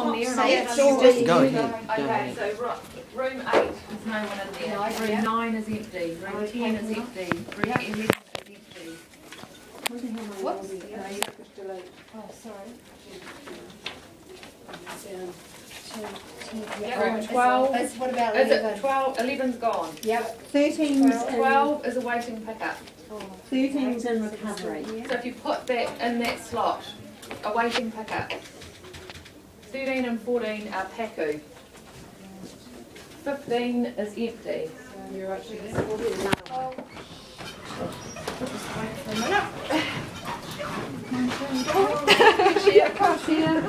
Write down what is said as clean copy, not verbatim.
on there. Just go ahead. Okay, so room 8, there's no one in there. Room 9 is empty. Room 10 is empty. Room 11 is empty. Whoops. Oh, sorry. Room 12. What about Is 11? it 12? 11's gone. Yep. 12 is a waiting pickup. 13's in recovery. So if you put that in that slot, a waiting pickup. 13 and 14 are PACU. 15 is empty. You're actually Cheer,